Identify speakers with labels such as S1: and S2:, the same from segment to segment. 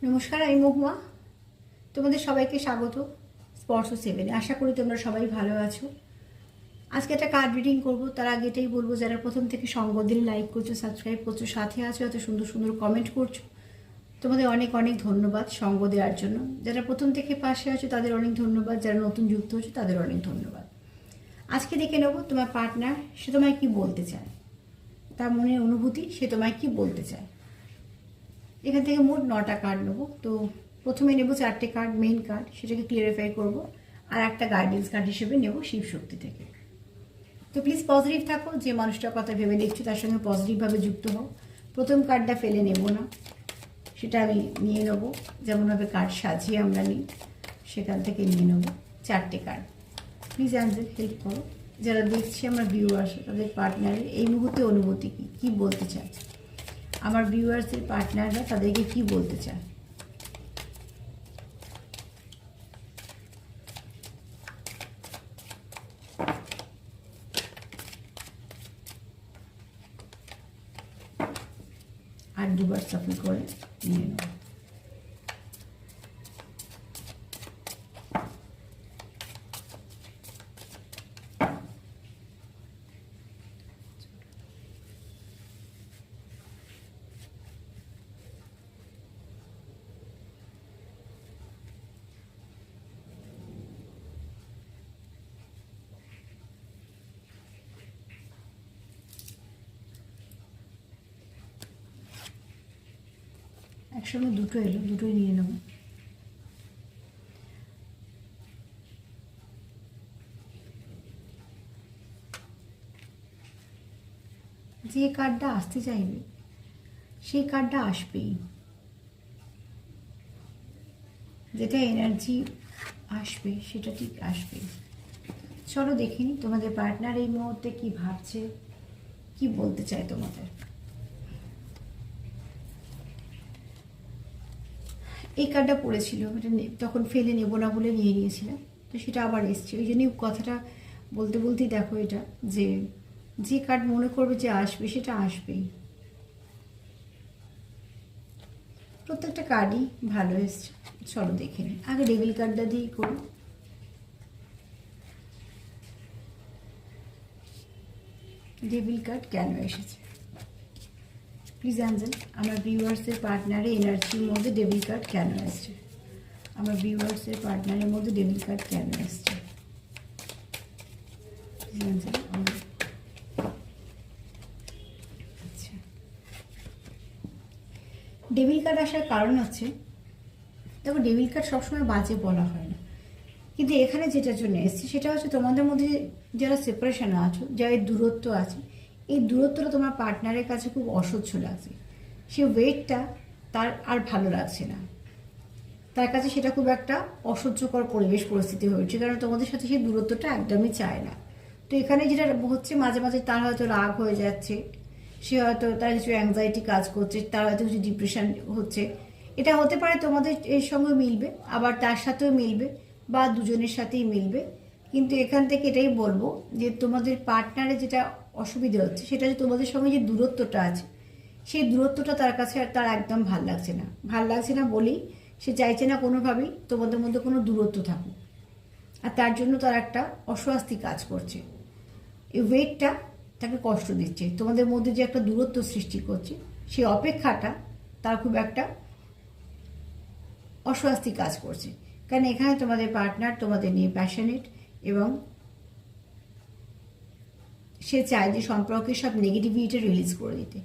S1: নমস্কার, আমি মহুয়া। তোমাদের সবাইকে স্বাগত স্পর্শ সেভেনে। আশা করি তোমরা সবাই ভালো আছো। আজকে একটা কার্ড রিডিং করবো। তার আগে এটাই বলবো, যারা প্রথম থেকে সঙ্গ দিন, লাইক করছো, সাবস্ক্রাইব করছো, সাথে আছো, এত সুন্দর সুন্দর কমেন্ট করছো, তোমাদের অনেক অনেক ধন্যবাদ সঙ্গ দেওয়ার জন্য। যারা প্রথম থেকে পাশে আছো তাদের অনেক ধন্যবাদ, যারা নতুন যুক্ত হচ্ছে তাদের অনেক ধন্যবাদ। আজকে দেখে নেবো তোমার পার্টনার সে তোমায় কি বলতে চায়, তার মনের অনুভূতি, সে তোমায় কি বলতে চায়। এখান থেকে মোট 9টা কার্ড নেবো। তো প্রথমে নেব 4টে কার্ড, মেইন কার্ড, সেটাকে ক্লিয়ারিফাই করব। আর একটা গাইডেন্স কার্ড হিসেবে নেব শিব শক্তি থেকে। তো প্লিজ পজিটিভ থাকো, যে মানুষটার কথা ভেবে দেখছো তার সঙ্গে পজিটিভভাবে যুক্ত হও। প্রথম কার্ডটা ফেলে নেব না, সেটা আমি নিয়ে নেব যেমনভাবে কার্ড সাজিয়ে আমরা নিই, সেখান থেকে নিয়ে নেব 4টে কার্ড। প্লিজ অ্যাঞ্জেল হেল্প করো। যারা দেখছি আমার ভিউয়ার্স, তাদের পার্টনারের এই মুহূর্তে অনুভূতি কী বলতে চায়, আমার ভিউয়ার্সের পার্টনাররা তাদেরকে কি বলতে চায়। আর দুবার সাফল করে নিয়ে নেব। একসঙ্গে দুটো এলো, দুটোই নিয়ে নেব। যে কার্ডটা আসতে চাইবে সেই কার্ডটা আসবেই, যেটা এনার্জি আসবে সেটা ঠিক আসবেই। চলো দেখিনি তোমাদের পার্টনার এই মুহূর্তে কি ভাবছে, কি বলতে চায় তোমাদের। এই কার্ডটা পড়েছিল, এটা তখন ফেলে নেবো না বলে নিয়ে নিয়েছিলাম, তো সেটা আবার এসছে। ওই জন্যই কথাটা বলতে বলতেই দেখো এটা, যে কার্ড মনে করবে যে আসবে সেটা আসবেই। প্রত্যেকটা কার্ডই ভালো এসছে। চলো দেখে নিই, আগে ডেভিল কার্ডটা দিয়েই করি। ডেভিল কার্ড কেন এসেছে প্লিজ অ্যাঞ্জেল, আমার ভিউয়ার্সের পার্টনারের এনার্জির মধ্যে ডেভিল কার্ড কেন এসছে, আমার ভিউয়ার্সের পার্টনারের মধ্যে ডেভিল কার্ড কেন এসছে। আচ্ছা, ডেভিল কার্ড আসার কারণ হচ্ছে, দেখো ডেভিল কার্ড সবসময় বাজে বলা হয় না, কিন্তু এখানে যেটার জন্য এসছে সেটা হচ্ছে তোমাদের মধ্যে যারা সেপারেশনে আছো, যাদের দূরত্ব আছে, এই দূরত্বটা তোমার পার্টনারের কাছে খুব অসহ্য লাগছে। সে ওয়েটটা তার আর ভালো লাগছে না, তার কাছে সেটা খুব একটা অসহ্যকর পরিবেশ পরিস্থিতি হয়েছে, কারণ তোমাদের সাথে সেই দূরত্বটা একদমই চায় না। তো এখানে যেটা হচ্ছে, মাঝে মাঝে তার হয়তো রাগ হয়ে যাচ্ছে, সে হয়তো তার কিছু অ্যাংজাইটি কাজ করছে, তার হয়তো কিছু ডিপ্রেশন হচ্ছে। এটা হতে পারে তোমাদের এর সঙ্গে মিলবে, আবার তার সাথেও মিলবে, বা দুজনের সাথেই মিলবে। কিন্তু এখান থেকে এটাই বলবো যে তোমাদের পার্টনারের যেটা অসুবিধা হচ্ছে সেটা হচ্ছে তোমাদের সঙ্গে যে দূরত্বটা আছে, সেই দূরত্বটা তার কাছে আর তার একদম ভাল লাগছে না। ভাল লাগছে না বলেই সে চাইছে না কোনোভাবেই তোমাদের মধ্যে কোনো দূরত্ব থাকুক, আর তার জন্য তার একটা অস্বস্তি কাজ করছে। এই ওয়েটটা তাকে কষ্ট দিচ্ছে, তোমাদের মধ্যে যে একটা দূরত্ব সৃষ্টি করছে, সেই অপেক্ষাটা তার খুব একটা অস্বস্তি কাজ করছে। কারণ এখানে তোমাদের পার্টনার তোমাদের নিয়ে প্যাশনেট, এবং সে চায় যে সম্পর্কে সব নেগেটিভিটি রিলিজ করে দিতে,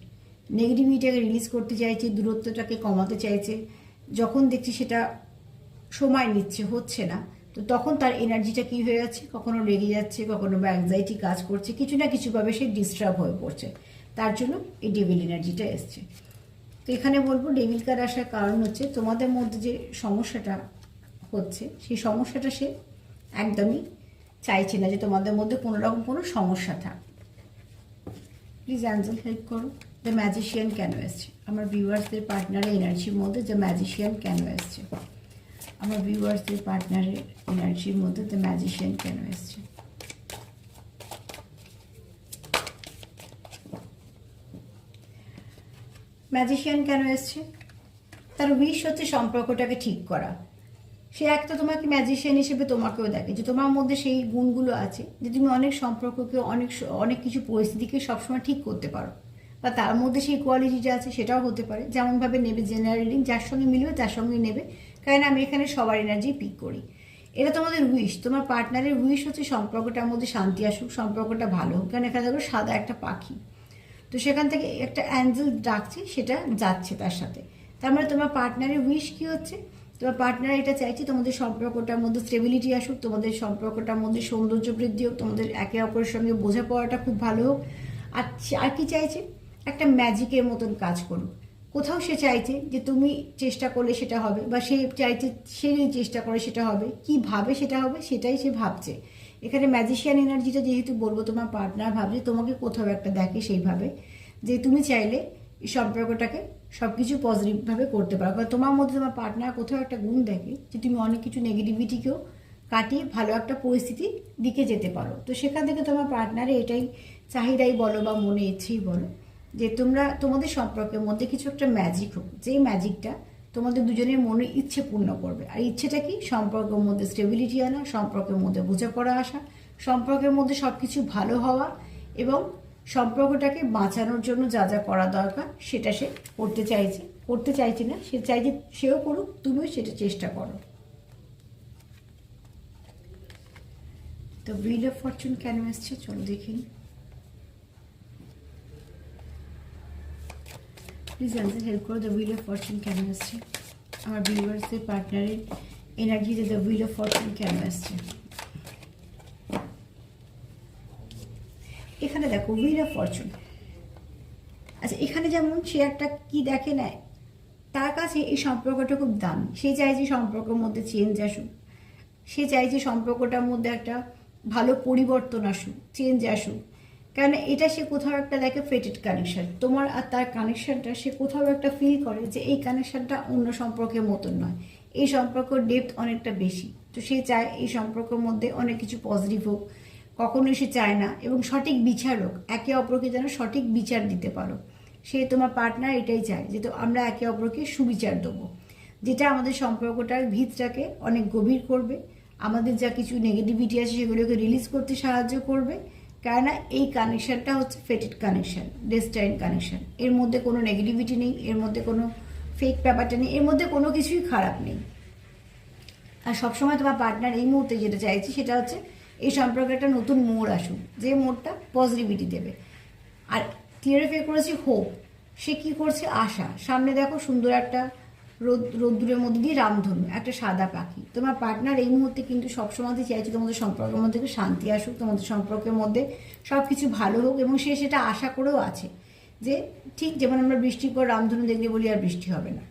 S1: নেগেটিভিটিটাকে রিলিজ করতে চাইছে, দূরত্বটাকে কমাতে চাইছে। যখন দেখছি সেটা সময় নিচ্ছে, হচ্ছে না, তো তখন তার এনার্জিটা কী হয়ে যাচ্ছে, কখনো রেগে যাচ্ছে, কখনো বা অ্যাংজাইটি কাজ করছে, কিছু না কিছুভাবে সে ডিস্টার্ব হয়ে পড়ছে। তার জন্য এই ডেভিল এনার্জিটা এসছে। তো এখানে বলবো ডেভিল কার্ড আসার কারণ হচ্ছে তোমাদের মধ্যে যে সমস্যাটা হচ্ছে, সেই সমস্যাটা সে একদমই চাইছে না যে তোমাদের মধ্যে কোনো রকম কোনো সমস্যা থাক। প্লিজ অ্যাঞ্জেল হেল্প করো, দ্য ম্যাজিশিয়ান কেন এসছে, আমার ভিউয়ার্সদের পার্টনারের এনার্জির মধ্যে দ্য ম্যাজিশিয়ান কেন এসছে, আমার ভিউয়ার্সদের পার্টনারের এনার্জির মধ্যে দ্য ম্যাজিশিয়ান কেন এসছে। ম্যাজিশিয়ান কেন এসছে, তার উইশ হচ্ছে সম্পর্কটাকে ঠিক করা। সে একটা তোমাকে ম্যাজিশিয়ান হিসেবে তোমাকেও দেখে যে তোমার মধ্যে সেই গুণগুলো আছে যে তুমি অনেক সম্পর্ককে অনেক কিছু পরিস্থিতিকে সবসময় ঠিক করতে পারো, বা তার মধ্যে সেই কোয়ালিটিটা আছে সেটাও হতে পারে। যেমনভাবে নেবে জেনারেল রিডিং, যার সঙ্গে মিলবে তার সঙ্গে নেবে, কারণ আমি এখানে সবার এনার্জি পিক করি। এটা তোমাদের উইশ, তোমার পার্টনারের উইশ হচ্ছে সম্পর্কটার মধ্যে শান্তি আসুক, সম্পর্কটা ভালো হোক। কারণ এখানে দেখো সাদা একটা পাখি, তো সেখান থেকে একটা অ্যাঞ্জেল ডাকছে, সেটা যাচ্ছে তার সাথে। তার মানে তোমার পার্টনারের উইশ কি হচ্ছে, তোমার পার্টনার এটা চাইছে তোমাদের সম্পর্কটার মধ্যে স্টেবিলিটি আসুক, তোমাদের সম্পর্কটার মধ্যে সৌন্দর্য বৃদ্ধি হোক, তোমাদের একে অপরের সঙ্গে বোঝাপড়াটা খুব ভালো হোক। আর কি চাইছে, একটা ম্যাজিকের মতন কাজ করুক। কোথাও সে চাইছে যে তুমি চেষ্টা করলে সেটা হবে, বা সে চাইছে সে যদি চেষ্টা করে সেটা হবে, কি ভাবে সেটা হবে সেটাই সে ভাবছে। এখানে ম্যাজিশিয়ান এনার্জিটা যেহেতু বলবো, তোমার পার্টনার ভাবছে তোমাকে কোথাও একটা দেখে সেইভাবে যে তুমি চাইলে এই সম্পর্কটাকে সব কিছু পজিটিভভাবে করতে পারো। কারণ তোমার মধ্যে তোমার পার্টনার কোথাও একটা গুণ দেখে যে তুমি অনেক কিছু নেগেটিভিটিকেও কাটিয়ে ভালো একটা পরিস্থিতির দিকে যেতে পারো। তো সেখান থেকে তোমার পার্টনারে এটাই চাহিদাই বলো বা মনে ইচ্ছেই বলো যে তোমাদের সম্পর্কের মধ্যে কিছু একটা ম্যাজিক হোক, যেই ম্যাজিকটা তোমাদের দুজনের মনে ইচ্ছে পূর্ণ করবে। আর ইচ্ছেটা কি, সম্পর্কের মধ্যে স্টেবিলিটি আনা, সম্পর্কের মধ্যে বোঝাপড়া আসা, সম্পর্কের মধ্যে সব কিছু ভালো হওয়া, এবং সম্পর্কটাকে বাঁচানোর জন্য যা যা করা দরকার সেটা সে করতে চাইছে না, সে চাইছে সেও করুক, তুমিও সেটা চেষ্টা করো। তো হুইল অফ ফরচুন কেন এসছে চলো দেখি। প্লিজ অ্যান্সার হেল্প করো, দ্য হুইল অফ ফরচুন কেন এসছে আমার ভিউয়ার্সদের পার্টনারের এনার্জিতে, দ্য হুইল অফ ফরচুন কেন এসছে। এখানে দেখো হুইল অফ ফরচুন, আচ্ছা এখানে যেমন সে একটা কি দেখে নেয়, তার কাছে এই সম্পর্কটা খুব দামি। সে চায় যে সম্পর্কের মধ্যে চেঞ্জ আসুক, সে চায় যে সম্পর্কটার মধ্যে একটা ভালো পরিবর্তন আসুক, চেঞ্জ আসুক। কারণ এটা সে কোথাও একটা দেখে ফেটেড কানেকশন, তোমার আর তার কানেকশনটা সে কোথাও একটা ফিল করে যে এই কানেকশনটা অন্য সম্পর্কের মতন নয়, এই সম্পর্কের ডেপথ অনেকটা বেশি। তো সে চায় এই সম্পর্কের মধ্যে অনেক কিছু পজিটিভ হোক, কখনোই সে চায় না, এবং সঠিক বিচার হোক, একে অপরকে যেন সঠিক বিচার দিতে পারো। সে তোমার পার্টনার এটাই চায় যে তো আমরা একে অপরকে সুবিচার দেবো, যেটা আমাদের সম্পর্কটার ভিতটাকে অনেক গভীর করবে, আমাদের যা কিছু নেগেটিভিটি আছে সেগুলোকে রিলিজ করতে সাহায্য করবে। কেননা এই কানেকশানটা হচ্ছে ফেটেড কানেকশান, ডেস্টাইন কানেকশান। এর মধ্যে কোনো নেগেটিভিটি নেই, এর মধ্যে কোনো ফেক ব্যাপারটা নেই, এর মধ্যে কোনো কিছুই খারাপ নেই। আর সবসময় তোমার পার্টনার এই মুহূর্তে যেটা চাইছে সেটা হচ্ছে এই সম্পর্কে একটা নতুন মোড় আসুক, যে মোড়টা পজিটিভিটি দেবে। আর ক্লিয়ারিফাই করেছি হোপ, সে কী করছে, আশা। সামনে দেখো সুন্দর একটা রোদ্দুরের মধ্যে দিয়ে রামধনু, একটা সাদা পাখি। তোমার পার্টনার এই মুহূর্তে কিন্তু সবসময়তে চাইছে তোমাদের সম্পর্কের মধ্যে শান্তি আসুক, তোমাদের সম্পর্কের মধ্যে সব কিছু ভালো হোক, এবং সে সেটা আশা করেও আছে যে ঠিক যেমন আমরা বৃষ্টির পর রামধনু দেখলে বলি আর বৃষ্টি হবে না,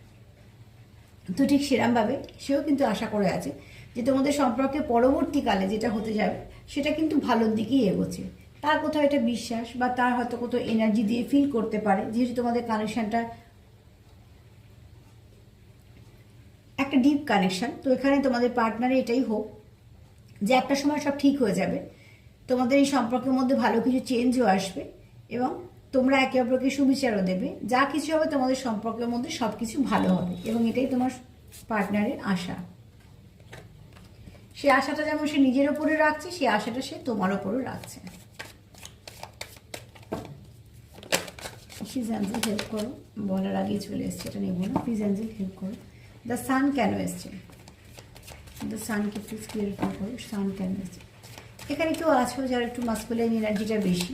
S1: তো ঠিক সেরমভাবে সেও কিন্তু আশা করে আছে যে তোমাদের সম্পর্কে পরবর্তীকালে যেটা হতে যাবে সেটা কিন্তু ভালোর দিকেই এগোচ্ছে। তার কোথাও এটা বিশ্বাস, বা তার হয়তো কোথাও এনার্জি দিয়ে ফিল করতে পারে, যেহেতু তোমাদের কানেকশানটা একটা ডিপ কানেকশান। তো এখানে তোমাদের পার্টনারে এটাই হোক যে একটা সময় সব ঠিক হয়ে যাবে, তোমাদের এই সম্পর্কের মধ্যে ভালো কিছু চেঞ্জও আসবে, এবং তোমরা একে অপরকে সুবিচারও দেবে। যা কিছু হবে তোমাদের সম্পর্কের মধ্যে সব কিছু ভালো হবে, এবং এটাই তোমার পার্টনারের আশা। সে আশাটা যেমন সে নিজের ওপরে রাখছে, সে আশাটা সে তোমার ওপরও রাখছে। প্লিজ অ্যাঞ্জেল হেল্প করো, বলার আগেই চলে এসছে, এটা নেবো না। প্লিজ অ্যাঞ্জেল হেল্প করো, দ্য সান কেন এসছে, দ্য সানকে প্লিজ ক্লিয়ারিফাই করো, সান কেন এসছে। এখানে কেউ আছো যার একটু মাস্কুলাইন এনার্জিটা বেশি,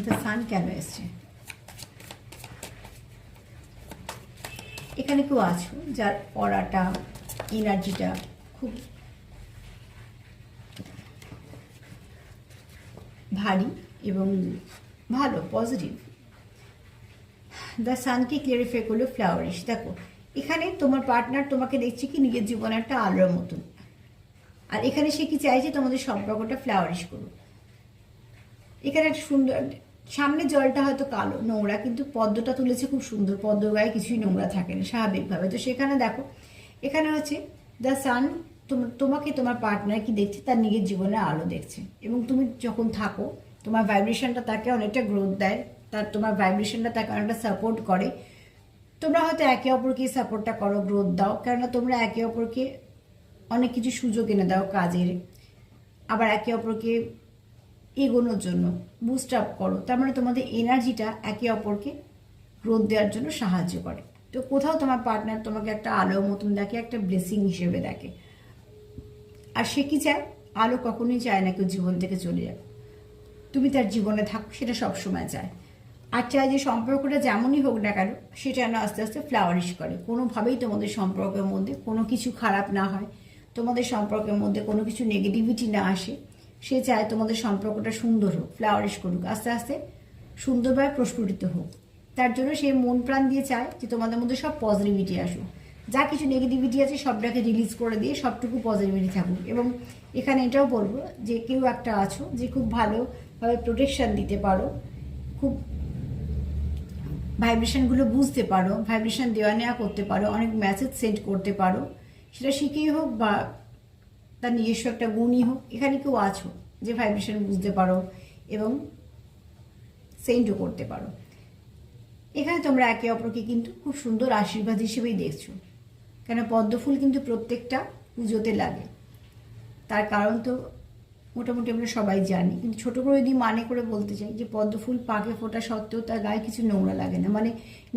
S1: দ্য সান কেন এসছে। এখানে কেউ আছো যার অরাটা, এনার্জিটা খুব ভারী এবং ভালো, পজিটিভ। দ্য সানকে ক্লিয়ারিফাই করলো ফ্লাওয়ারিশ। দেখো এখানে তোমার পার্টনার তোমাকে দেখছে কি নিজের জীবনে একটা আলোর মতন, আর এখানে সে কি চাইছে তোমাদের সম্পর্কটা ফ্লাওয়ারিশ করুক। এখানে একটা সুন্দর, সামনে জলটা হয়তো কালো নোংরা, কিন্তু পদ্মটা তুলেছে খুব সুন্দর, পদ্ম গায়ে কিছুই নোংরা থাকে না স্বাভাবিকভাবে। তো সেখানে দেখো এখানে হচ্ছে দ্য সান তোমাকে তোমার পার্টনার কি দেখছে, তার নিজের জীবনে আলো দেখছে, এবং তুমি যখন থাকো তোমার ভাইব্রেশনটা তাকে অনেকটা গ্রোথ দেয়, তোমার ভাইব্রেশনটা তাকে অনেকটা সাপোর্ট করে। তোমরা হয়তো একে অপরকে সাপোর্টটা করো, গ্রোথ দাও, কেননা তোমরা একে অপরকে অনেক কিছু সুযোগ এনে দাও কাজের, আবার একে অপরকে এগোনোর জন্য বুস্ট আপ করো। তার মানে তোমাদের এনার্জিটা একে অপরকে গ্রোথ দেওয়ার জন্য সাহায্য করে। তো কোথাও তোমার পার্টনার তোমাকে একটা আলোর মতন দেখে, একটা ব্লেসিং হিসেবে দেখে। আর সে কি চায়? আলো কখনোই চায় না কেউ জীবন থেকে চলে যাক, তুমি তার জীবনে থাকো, সেটা সবসময় চায়। আর চায় যে সম্পর্কটা যেমনই হোক না কেন সেটা যেন আস্তে আস্তে ফ্লাওয়ারিশ করে, কোনোভাবেই তোমাদের সম্পর্কের মধ্যে কোনো কিছু খারাপ না হয়, তোমাদের সম্পর্কের মধ্যে কোনো কিছু নেগেটিভিটি না আসে। সে চায় তোমাদের সম্পর্কটা সুন্দর হোক, ফ্লাওয়ারিশ করুক, আস্তে আস্তে সুন্দরভাবে প্রস্ফুটিত হোক। তার জন্য সে মন প্রাণ দিয়ে চায় যে তোমাদের মধ্যে সব পজিটিভিটি আসুক, যা কিছু নেগেটিভিটি আছে সবটাকে রিলিজ করে দিয়ে সবটুকু পজিটিভিটি থাকুক। এবং এখানে এটাও বলবো যে কেউ একটা আছো যে খুব ভালোভাবে প্রোটেকশন দিতে পারো, খুব ভাইব্রেশনগুলো বুঝতে পারো, ভাইব্রেশন দেওয়া নেওয়া করতে পারো, অনেক মেসেজ সেন্ড করতে পারো, সেটা শিখেই হোক বা তার নিজস্ব একটা গুণই হোক। এখানে কেউ আছো যে ভাইব্রেশন বুঝতে পারো এবং সেন্ডও করতে পারো। এখানে তোমরা একে অপরকে কিন্তু খুব সুন্দর আশীর্বাদ হিসেবেই দেখছো, কেন পদ্মফুল কিন্তু প্রত্যেকটা পুজোতে লাগে। তার কারণ তো মোটামুটি আমরা সবাই জানি, কিন্তু ছোটো করে যদি মানে করে বলতে চাই যে পদ্মফুল পাকে ফোটা সত্ত্বেও তার গায়ে কিছু নোংরা লাগে না। মানে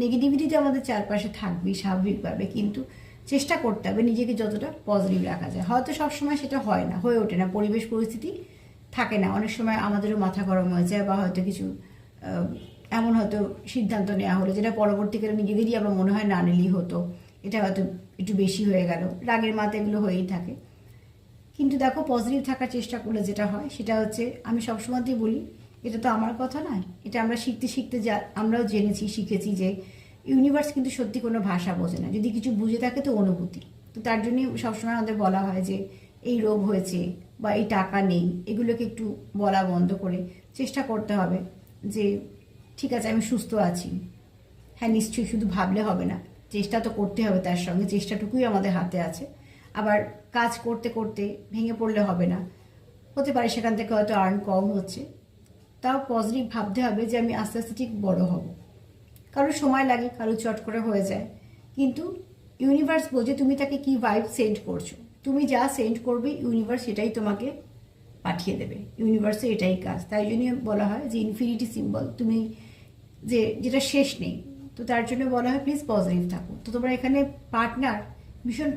S1: নেগেটিভিটি তো আমাদের চারপাশে থাকবেই স্বাভাবিকভাবে, কিন্তু চেষ্টা করতে হবে নিজেকে যতটা পজিটিভ রাখা যায়। হয়তো সবসময় সেটা হয় না, হয়ে ওঠে না, পরিবেশ পরিস্থিতি থাকে না, অনেক সময় আমাদেরও মাথা গরম হয়ে যায়, বা হয়তো কিছু এমন হয়তো সিদ্ধান্ত নেওয়া হলো যেটা পরবর্তীকালে নিজেদেরই আবার মনে হয় না নিলেই হতো, এটা হয়তো একটু বেশি হয়ে গেল, রাগের মাথা এগুলো হয়েই থাকে। কিন্তু দেখো পজিটিভ থাকার চেষ্টা করলে যেটা হয় সেটা হচ্ছে, আমি সবসময়তেই বলি, এটা তো আমার কথা নয়, এটা আমরা শিখতে শিখতে যা আমরাও জেনেছি শিখেছি যে ইউনিভার্স কিন্তু সত্যি কোনো ভাষা বোঝে না, যদি কিছু বুঝে থাকে তো অনুভূতি। তো তার জন্যই সবসময় আমাদের বলা হয় যে এই রোগ হয়েছে বা এই টাকা নেই, এগুলোকে একটু বলা বন্ধ করে চেষ্টা করতে হবে যে ঠিক আছে আমি সুস্থ আছি। হ্যাঁ নিশ্চয়ই, শুধু ভাবলে হবে না, চেষ্টা তো করতে হবে, তার সঙ্গে চেষ্টাটুকুই আমাদের হাতে আছে। আবার কাজ করতে করতে ভেঙে পড়লে হবে না, হতে পারে সেখান থেকে হয়তো আর্ন কম হচ্ছে, তাও পজিটিভ ভাবতে হবে যে আমি আস্তে আস্তে ঠিক বড় হব। কারো সময় লাগে, কারো চট করে হয়ে যায়, কিন্তু ইউনিভার্স বোঝে তুমি তাকে কি ভাইব সেন্ড করছো। তুমি যা সেন্ড করবে ইউনিভার্স সেটাই তোমাকে পাঠিয়ে দেবে, ইউনিভার্সে এটাই কাজ। তাই জন্যই বলা হয় যে ইনফিনিটি সিম্বল, তুমি যেটা শেষ নেই, তো তার জন্য বলা হয় প্লিজ পজিটিভ থাকো। তো তোমরা এখানে পার্টনার ভীষণ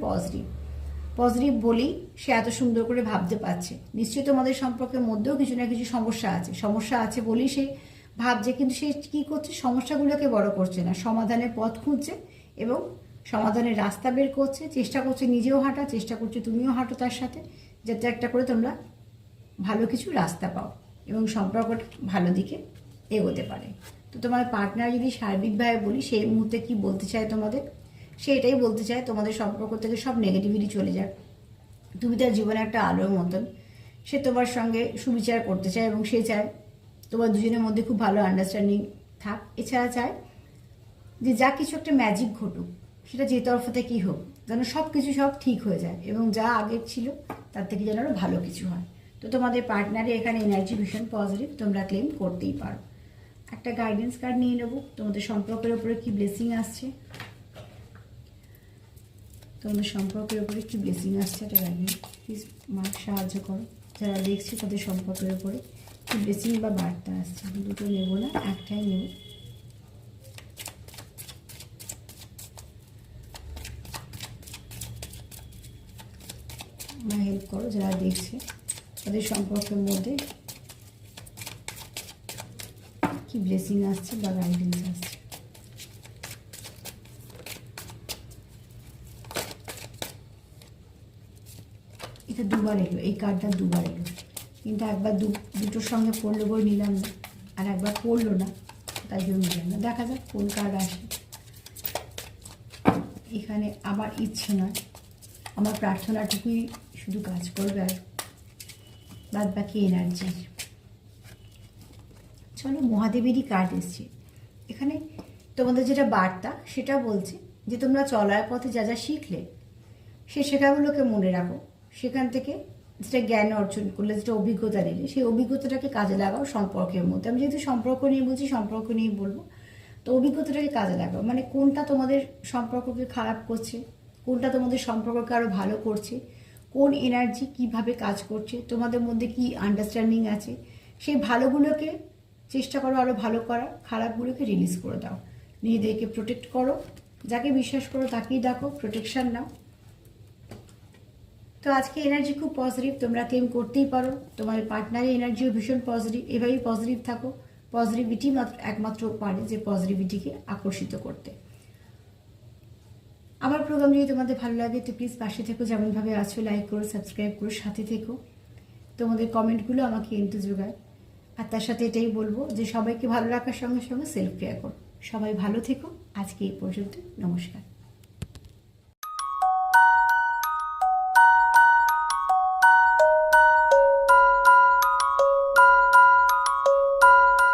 S1: পজিটিভ বলেই সে এত সুন্দর করে ভাবতে পারছে। নিশ্চয়ই তোমাদের সম্পর্কের মধ্যেও কিছু না কিছু সমস্যা আছে বলেই সে ভাবছে, কিন্তু সে কী করছে, সমস্যাগুলোকে বড় করছে না, সমাধানের পথ খুঁজছে এবং সমাধানের রাস্তা বের করছে, চেষ্টা করছে নিজেও হাঁটা, চেষ্টা করছে তুমিও হাঁটো তার সাথে, যাতে একটা করে তোমরা ভালো কিছু রাস্তা পাও এবং সম্পর্কটা ভালো দিকে এগোতে পারে। তো তোমার পার্টনার যদি সার্বিকভাবে বলি সেই মুহূর্তে কি বলতে চায় তোমাদের, সে এটাই বলতে চায় তোমাদের সম্পর্ক থেকে সব নেগেটিভিটি চলে যাক, তুমি তার জীবনে একটা আলোর মতন। সে তোমার সঙ্গে সুবিচার করতে চায় এবং সে চায় তোমার দুজনের মধ্যে খুব ভালো আন্ডারস্ট্যান্ডিং থাক। এছাড়া চায় যে যা কিছু একটা ম্যাজিক ঘটুক, সেটা যে তরফ থেকেই হোক, যেন সব কিছু সব ঠিক হয়ে যায় এবং যা আগের ছিল তার থেকে যেন আরও ভালো কিছু হয়। তো তোমাদের পার্টনারে এখানে এনার্জি ভীষণ পজিটিভ, তোমরা ক্লেম করতেই পারো। একটা গাইডেন্স কার্ড নিয়ে নেবো, তোমাদের সম্পর্কের উপরে কি ব্লেসিং আসছে, তোমাদের সম্পর্কের উপরে কি ব্লেসিং আসছে একটা গাইডেন্স প্লিজ মা সাহায্য করো। যারা দেখছে তাদের সম্পর্কের উপরে কি ব্লেসিং বা বার্তা আসছে। দুটো নেবো না, একটাই নেব। মা হেল্প করো, যারা দেখছে তাদের সম্পর্কের মধ্যে কি ব্লেসিং আসছে বা গাইডেন্স আসছে। এটা দুবার এলো, এই কার্ডটা দুবার এলো, কিন্তু একবার দুটোর সঙ্গে পড়লো বই নিলাম না, আর একবার পড়লো না তাই জন্য নিলাম না। দেখা যাক কোন কার্ড আসে। এখানে আমার ইচ্ছে নয়, আমার প্রার্থনাটুকুই শুধু কাজ করবে, আর বাদ বাকি এনার্জি। চলো, মহাদেবেরই কার্ড এসছে এখানে। তোমাদের যেটা বার্তা সেটা বলছে যে তোমরা চলার পথে যা যা শিখলে সে শেখাগুলোকে মনে রাখো, সেখান থেকে যেটা জ্ঞান অর্জন করলে, যেটা অভিজ্ঞতা নিলে, সেই অভিজ্ঞতাটাকে কাজে লাগাও সম্পর্কের মধ্যে। আমি যেহেতু সম্পর্ক নিয়ে বলছি, সম্পর্ক নিয়ে বলবো। তো অভিজ্ঞতাটাকে কাজে লাগাও, মানে কোনটা তোমাদের সম্পর্ককে খারাপ করছে, কোনটা তোমাদের সম্পর্ককে আরও ভালো করছে, কোন এনার্জি কিভাবে কাজ করছে, তোমাদের মধ্যে কি আন্ডারস্ট্যান্ডিং আছে, সেই ভালোগুলোকে চেষ্টা করো আরও ভালো করার, খারাপগুলোকে রিলিজ করে দাও। নিজেদেরকে প্রোটেক্ট করো, যাকে বিশ্বাস করো তাকেই ডাকো, প্রোটেকশান নাও। তো আজকে এনার্জি খুব পজিটিভ, তোমরা ক্লেম করতেই পারো। তোমাদের পার্টনারের এনার্জিও ভীষণ পজিটিভ। এভাবেই পজিটিভ থাকো। পজিটিভিটি একমাত্র পারে যে পজিটিভিটিকে আকর্ষিত করতে। আমার প্রোগ্রাম যদি তোমাদের ভালো লাগে তো প্লিজ পাশে থেকো, যেমনভাবে আছো, লাইক করো, সাবস্ক্রাইব করো, সাথে থেকো। তোমাদের কমেন্টগুলো আমাকে কিন্তু যোগায়। আর তার সাথে এটাই বলবো যে সবাইকে ভালো রাখার সঙ্গে সঙ্গে সেলফ কেয়ার করো। সবাই ভালো থেকো। আজকে এই পর্যন্ত, নমস্কার।